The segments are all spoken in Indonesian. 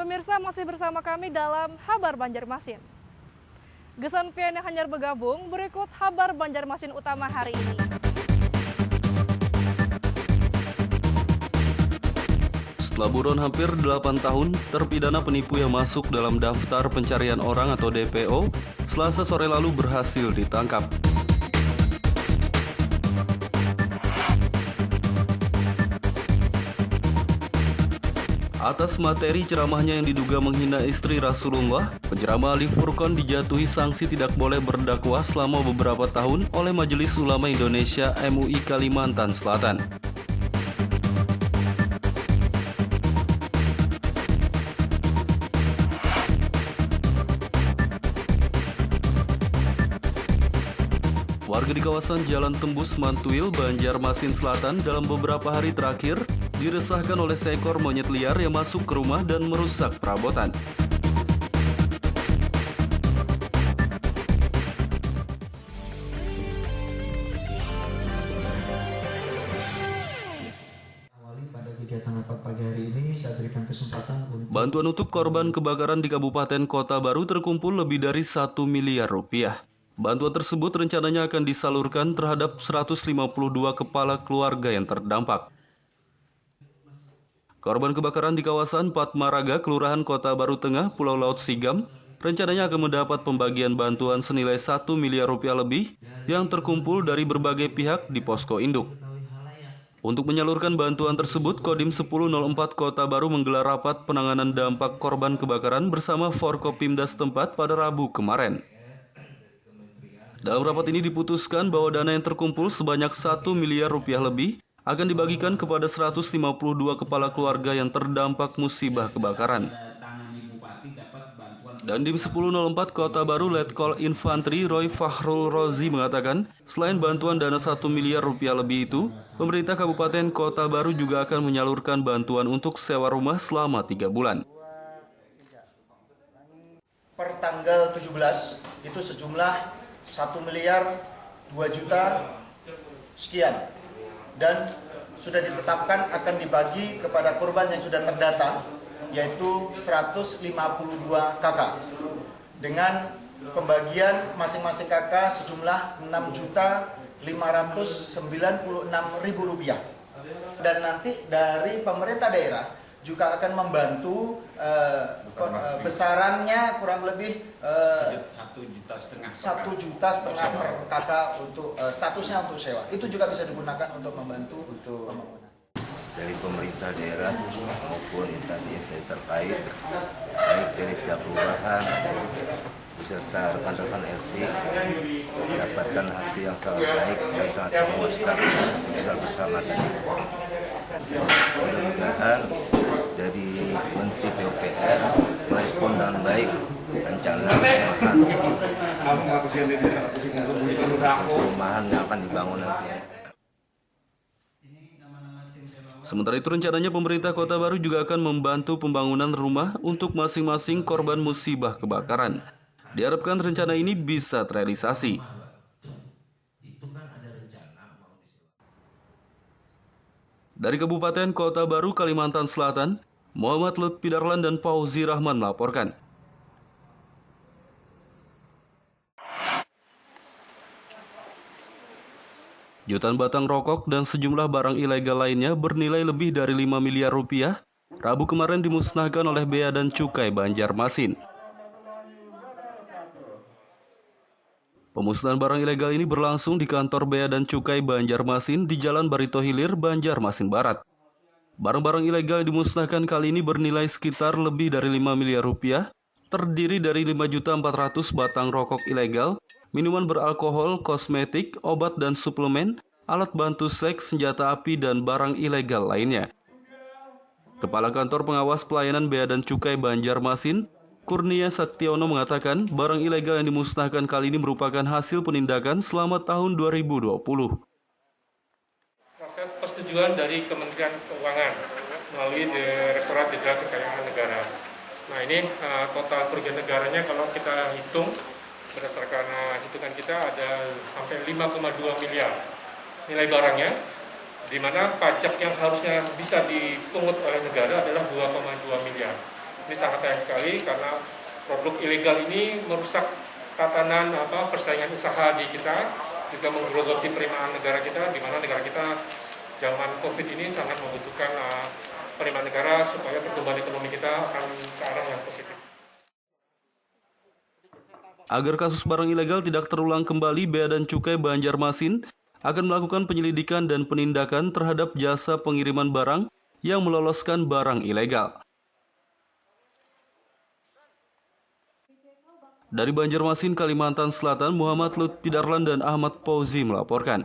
Pemirsa masih bersama kami dalam Habar Banjarmasin. Gesan pian yang hanyar bergabung, berikut Habar Banjarmasin utama hari ini. Setelah buron hampir 8 tahun, terpidana penipu yang masuk dalam daftar pencarian orang atau DPO, Selasa sore lalu berhasil ditangkap. Atas materi ceramahnya yang diduga menghina istri Rasulullah, penceramah Ali Furqon dijatuhi sanksi tidak boleh berdakwah selama beberapa tahun oleh Majelis Ulama Indonesia MUI Kalimantan Selatan. Warga di kawasan Jalan Tembus Mantuil, Banjarmasin Selatan dalam beberapa hari terakhir diresahkan oleh seekor monyet liar yang masuk ke rumah dan merusak perabotan. Pada kegiatan rapat pagi hari ini, saya berikan kesempatan untuk Bantuan untuk korban kebakaran di Kabupaten Kota Baru terkumpul lebih dari 1 miliar rupiah. Bantuan tersebut rencananya akan disalurkan terhadap 152 kepala keluarga yang terdampak. Korban kebakaran di kawasan Patmaraga, Kelurahan Kota Baru Tengah, Pulau Laut Sigam, rencananya akan mendapat pembagian bantuan senilai 1 miliar rupiah lebih yang terkumpul dari berbagai pihak di posko induk. Untuk menyalurkan bantuan tersebut, Kodim 1004 Kota Baru menggelar rapat penanganan dampak korban kebakaran bersama Forkopimda setempat pada Rabu kemarin. Dalam rapat ini diputuskan bahwa dana yang terkumpul sebanyak 1 miliar rupiah lebih akan dibagikan kepada 152 kepala keluarga yang terdampak musibah kebakaran. Dan Dim 1004 Kota Baru Letkol Infantri Roy Fahrul Rozi mengatakan, selain bantuan dana 1 miliar rupiah lebih itu, pemerintah Kabupaten Kota Baru juga akan menyalurkan bantuan untuk sewa rumah selama 3 bulan. Per tanggal 17 itu sejumlah 1 miliar 2 juta sekian, dan sudah ditetapkan akan dibagi kepada korban yang sudah terdata, yaitu 152 kakak, dengan pembagian masing-masing kakak sejumlah 6.596.000 rupiah. Dan nanti dari pemerintah daerah juga akan membantu besarannya kurang lebih 1,5 juta per kakak untuk statusnya untuk sewa. Itu juga bisa digunakan untuk membantu untuk pembangunan. Dari pemerintah daerah maupun instansi terkait, baik dari pihak kelurahan beserta rekan-rekan RT, mendapatkan hasil yang sangat baik dan sangat memuaskan bersama tadi. Mudah-mudahan dari Menteri PUPR merespon dengan baik rencana perumahan yang akan dibangun nantinya. Sementara itu rencananya pemerintah Kota Baru juga akan membantu pembangunan rumah untuk masing-masing korban musibah kebakaran. Diharapkan rencana ini bisa terrealisasi. Dari Kabupaten Kota Baru, Kalimantan Selatan, Muhammad Lutfi Darlan dan Fauzi Rahman melaporkan. Jutaan batang rokok dan sejumlah barang ilegal lainnya bernilai lebih dari 5 miliar rupiah Rabu kemarin dimusnahkan oleh Bea dan Cukai Banjarmasin. Pemusnahan barang ilegal ini berlangsung di kantor Bea dan Cukai Banjarmasin di Jalan Barito Hilir, Banjarmasin Barat. Barang-barang ilegal yang dimusnahkan kali ini bernilai sekitar lebih dari 5 miliar rupiah, terdiri dari 5.400.000 batang rokok ilegal, minuman beralkohol, kosmetik, obat dan suplemen, alat bantu seks, senjata api, dan barang ilegal lainnya. Kepala Kantor Pengawas Pelayanan Bea dan Cukai Banjarmasin, Kurnia Saktiono mengatakan barang ilegal yang dimusnahkan kali ini merupakan hasil penindakan selama tahun 2020. Proses persetujuan dari Kementerian Keuangan melalui Direktorat Jenderal Kekayaan Negara. Nah ini total kerugian negaranya kalau kita hitung berdasarkan hitungan kita ada sampai 5,2 miliar nilai barangnya, di mana pajak yang harusnya bisa dipungut oleh negara adalah 2,2 miliar. Ini sangat sayang sekali karena produk ilegal ini merusak tatanan persaingan usaha di kita, juga menggerogoti penerimaan negara kita, di mana negara kita zaman COVID ini sangat membutuhkan penerimaan negara supaya pertumbuhan ekonomi kita akan ke arah yang positif. Agar kasus barang ilegal tidak terulang kembali, Bea dan Cukai Banjarmasin akan melakukan penyelidikan dan penindakan terhadap jasa pengiriman barang yang meloloskan barang ilegal. Dari Banjarmasin, Kalimantan Selatan, Muhammad Lutfi Darlan dan Ahmad Fauzi melaporkan.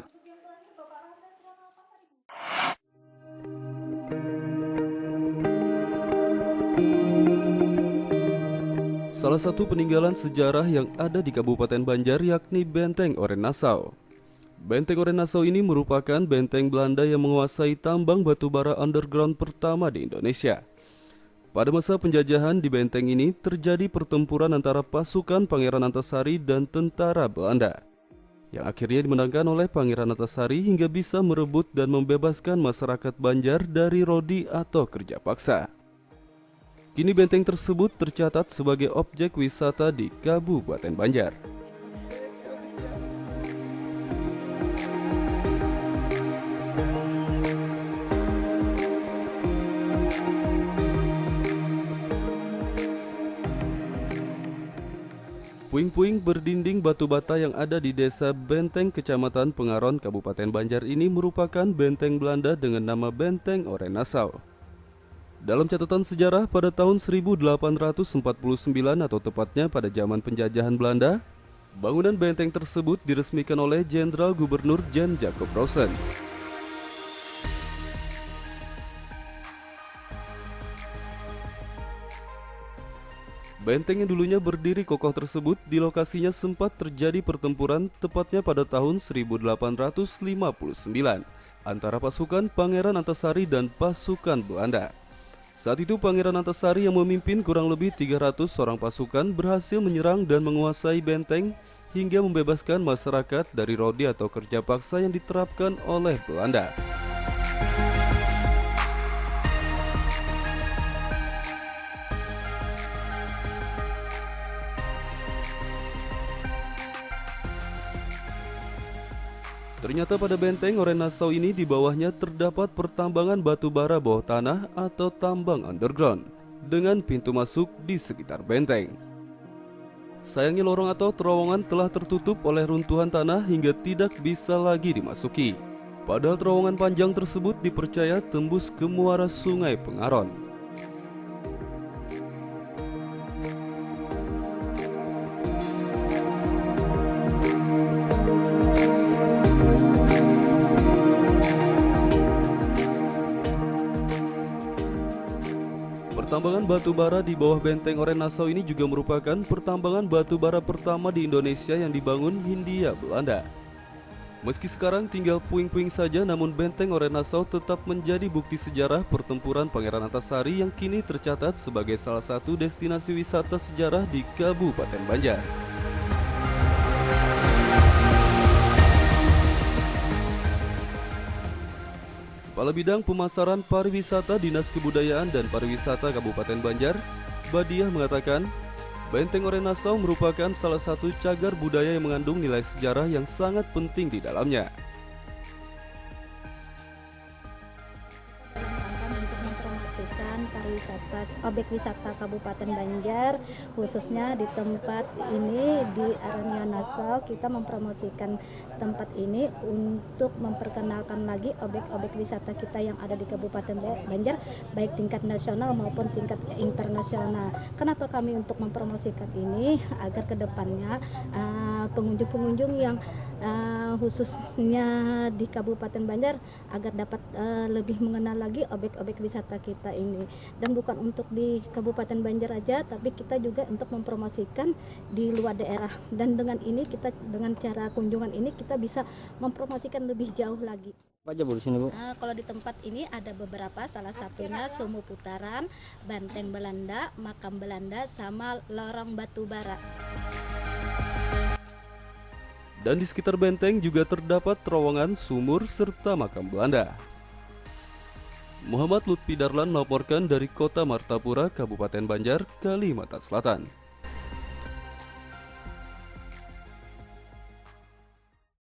Salah satu peninggalan sejarah yang ada di Kabupaten Banjar yakni Benteng Oren Nassau. Benteng Oren Nassau ini merupakan benteng Belanda yang menguasai tambang batubara underground pertama di Indonesia. Pada masa penjajahan di benteng ini terjadi pertempuran antara pasukan Pangeran Antasari dan tentara Belanda, yang akhirnya dimenangkan oleh Pangeran Antasari hingga bisa merebut dan membebaskan masyarakat Banjar dari rodi atau kerja paksa. Kini benteng tersebut tercatat sebagai objek wisata di Kabupaten Banjar. Puing-puing berdinding batu bata yang ada di desa Benteng, Kecamatan Pengaron, Kabupaten Banjar ini merupakan benteng Belanda dengan nama Benteng Oren Nassau. Dalam catatan sejarah, pada tahun 1849 atau tepatnya pada zaman penjajahan Belanda, bangunan benteng tersebut diresmikan oleh Jenderal Gubernur Jan Jacob Rosen. Benteng yang dulunya berdiri kokoh tersebut di lokasinya sempat terjadi pertempuran tepatnya pada tahun 1859 antara pasukan Pangeran Antasari dan pasukan Belanda. Saat itu Pangeran Antasari yang memimpin kurang lebih 300 orang pasukan berhasil menyerang dan menguasai benteng hingga membebaskan masyarakat dari rodi atau kerja paksa yang diterapkan oleh Belanda. Ternyata pada benteng Oren Nassau ini di bawahnya terdapat pertambangan batu bara bawah tanah atau tambang underground dengan pintu masuk di sekitar benteng. Sayangnya lorong atau terowongan telah tertutup oleh runtuhan tanah hingga tidak bisa lagi dimasuki. Padahal terowongan panjang tersebut dipercaya tembus ke muara Sungai Pengaron. Pertambangan batu bara di bawah benteng Oren Nassau ini juga merupakan pertambangan batu bara pertama di Indonesia yang dibangun Hindia Belanda. Meski sekarang tinggal puing-puing saja, namun benteng Oren Nassau tetap menjadi bukti sejarah pertempuran Pangeran Antasari yang kini tercatat sebagai salah satu destinasi wisata sejarah di Kabupaten Banjar. Kepala Bidang Pemasaran Pariwisata Dinas Kebudayaan dan Pariwisata Kabupaten Banjar, Badiah mengatakan, Benteng Oren Nassau merupakan salah satu cagar budaya yang mengandung nilai sejarah yang sangat penting di dalamnya. Untuk mempromosikan pariwisata, objek wisata Kabupaten Banjar, khususnya di tempat ini di Aranya Nassau, kita mempromosikan tempat ini untuk memperkenalkan lagi objek-objek wisata kita yang ada di Kabupaten Banjar, baik tingkat nasional maupun tingkat internasional. Kenapa kami untuk mempromosikan ini? Agar kedepannya pengunjung-pengunjung yang khususnya di Kabupaten Banjar agar dapat lebih mengenal lagi objek-objek wisata kita ini. Dan bukan untuk di Kabupaten Banjar aja, tapi kita juga untuk mempromosikan di luar daerah. Dan dengan ini kita, dengan cara kunjungan ini kita bisa mempromosikan lebih jauh lagi. Apa aja Bu di sini Bu? Kalau di tempat ini ada beberapa, salah satunya Sumur Putaran, Benteng Belanda, Makam Belanda, sama Lorong Batu Bara. Dan di sekitar benteng juga terdapat terowongan, sumur, serta makam Belanda. Muhammad Lutfi Darlan melaporkan dari Kota Martapura, Kabupaten Banjar, Kalimantan Selatan.